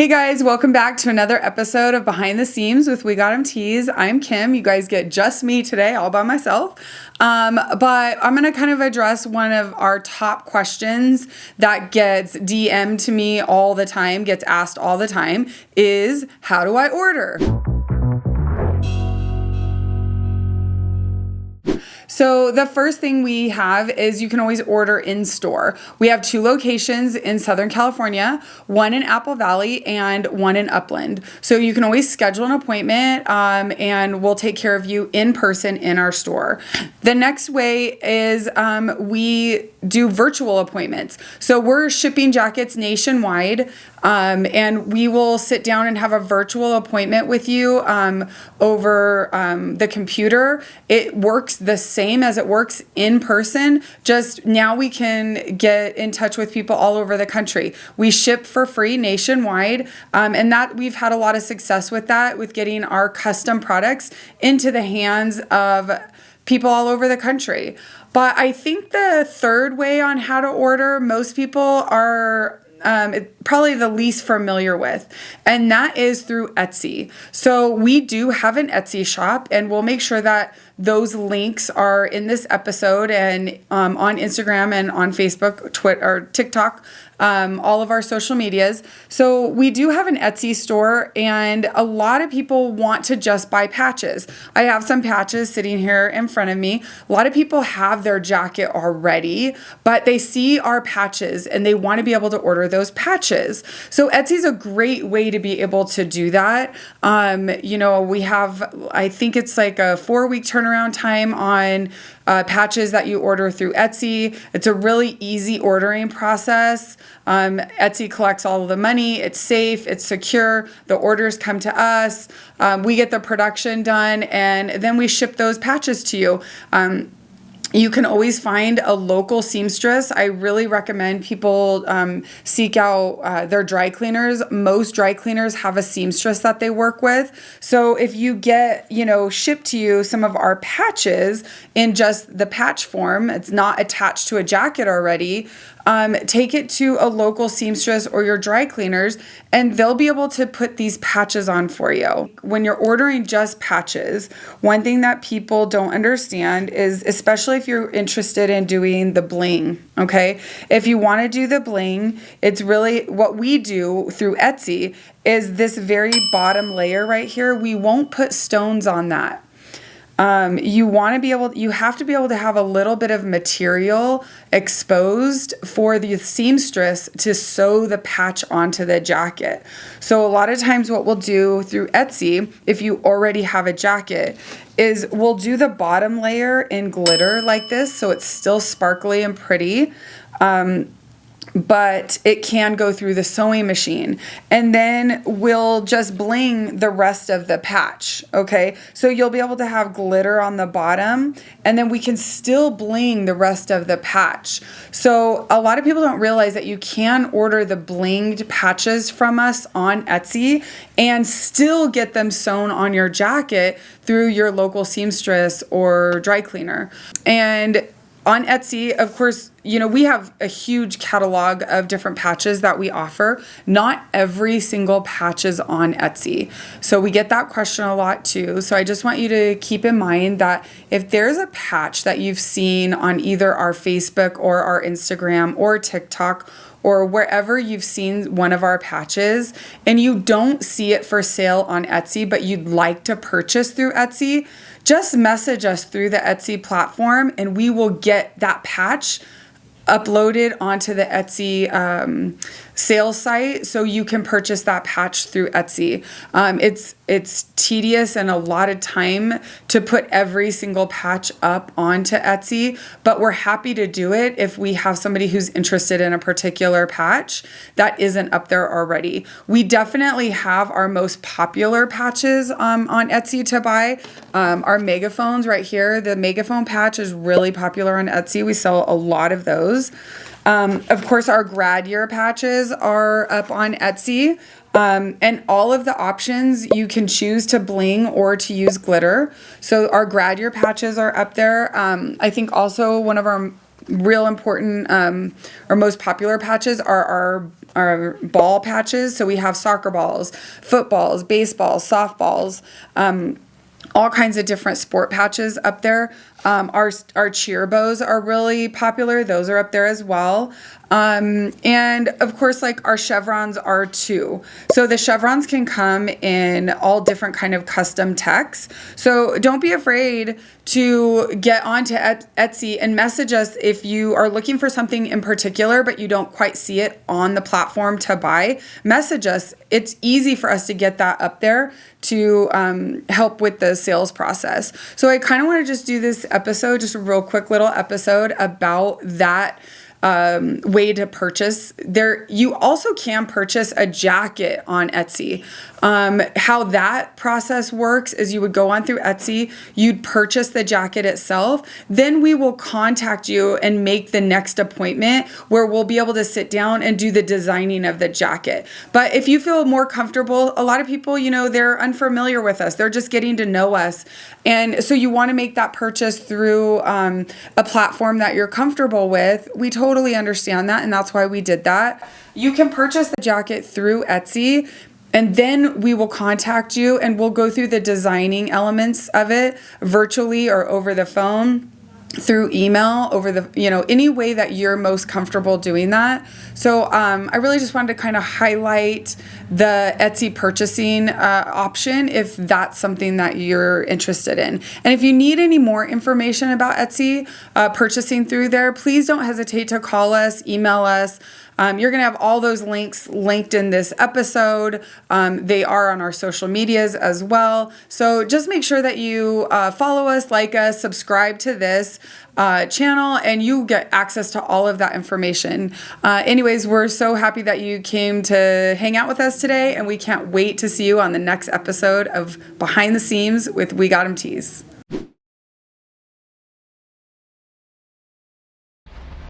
Hey guys, welcome back to another episode of Behind the Seams with WeGotEm Tees. I'm Kim. You guys get just me today, all by myself. But I'm going to kind of address one of our top questions that gets DM'd to me all the time, gets asked all the time, is how do I order? So the first thing we have is you can always order in store. We have 2 locations in Southern California, one in Apple Valley and one in Upland. So you can always schedule an appointment and we'll take care of you in person in our store. The next way is we do virtual appointments. So we're shipping jackets nationwide. And we will sit down and have a virtual appointment with you over the computer. It works the same as it works in person. Just now we can get in touch with people all over the country. We ship for free nationwide. And that we've had a lot of success with that, with getting our custom products into the hands of people all over the country. But I think the third way on how to order, most people are probably the least familiar with, and that is through Etsy. So we do have an Etsy shop, and we'll make sure that those links are in this episode and on Instagram and on Facebook, Twitter, or TikTok, all of our social medias. So we do have an Etsy store, and a lot of people want to just buy patches. I have some patches sitting here in front of me. A lot of people have their jacket already, but they see our patches and they want to be able to order those patches. So Etsy is a great way to be able to do that. We have, I think it's like a 4-week turnaround time on patches that you order through Etsy. It's a really easy ordering process. Etsy collects all of the money. It's safe. It's secure. The orders come to us. We get the production done, and then we ship those patches to you. You can always find a local seamstress. I really recommend people seek out their dry cleaners. Most dry cleaners have a seamstress that they work with. So if you get, shipped to you some of our patches in just the patch form, it's not attached to a jacket already, take it to a local seamstress or your dry cleaners, and they'll be able to put these patches on for you. When you're ordering just patches, one thing that people don't understand is, especially if you're interested in doing the bling, okay? If you want to do the bling, it's really what we do through Etsy is this very bottom layer right here. We won't put stones on that. You have to be able to have a little bit of material exposed for the seamstress to sew the patch onto the jacket. So a lot of times what we'll do through Etsy, if you already have a jacket, is we'll do the bottom layer in glitter like this, so it's still sparkly and pretty. But it can go through the sewing machine, and then we'll just bling the rest of the patch. Okay, so you'll be able to have glitter on the bottom, and then we can still bling the rest of the patch. So a lot of people don't realize that you can order the blinged patches from us on Etsy and still get them sewn on your jacket through your local seamstress or dry cleaner. And on Etsy, of course, we have a huge catalog of different patches that we offer. Not every single patch is on Etsy. So we get that question a lot too. So I just want you to keep in mind that if there's a patch that you've seen on either our Facebook or our Instagram or TikTok or wherever you've seen one of our patches and you don't see it for sale on Etsy, but you'd like to purchase through Etsy, just message us through the Etsy platform and we will get that patch uploaded onto the Etsy sales site so you can purchase that patch through Etsy. It's tedious and a lot of time to put every single patch up onto Etsy, but we're happy to do it if we have somebody who's interested in a particular patch that isn't up there already. We definitely have our most popular patches on Etsy to buy. Our megaphones right here, the megaphone patch is really popular on Etsy. We sell a lot of those. Of course, our grad year patches are up on Etsy. And all of the options you can choose to bling or to use glitter. So our grad year patches are up there. I think also one of our real important or most popular patches are our our ball patches. So we have soccer balls, footballs, baseballs, softballs, all kinds of different sport patches up there. Our cheer bows are really popular. Those are up there as well. And of course, like our chevrons are too. So the chevrons can come in all different kind of custom techs. So don't be afraid to get onto Etsy and message us if you are looking for something in particular, but you don't quite see it on the platform to buy. Message us. It's easy for us to get that up there to help with the sales process. So I kind of want to just do this episode, just a real quick little episode about that way to purchase. There, you also can purchase a jacket on Etsy. How that process works is you would go on through Etsy, you'd purchase the jacket itself, then we will contact you and make the next appointment where we'll be able to sit down and do the designing of the jacket. But if you feel more comfortable, a lot of people, you know, they're unfamiliar with us. They're just getting to know us. And so you want to make that purchase through a platform that you're comfortable with. We totally understand that, and that's why we did that. You can purchase the jacket through Etsy, and then we will contact you and we'll go through the designing elements of it virtually or over the phone, through email, over the, you know, any way that you're most comfortable doing that. So I really just wanted to kind of highlight the Etsy purchasing option if that's something that you're interested in. And if you need any more information about Etsy purchasing through there, please don't hesitate to call us, email us. You're going to have all those links linked in this episode. They are on our social medias as well. So just make sure that you follow us, like us, subscribe to this channel, and you get access to all of that information. Anyways, we're so happy that you came to hang out with us today, and we can't wait to see you on the next episode of Behind the Seams with We Got 'em Tees.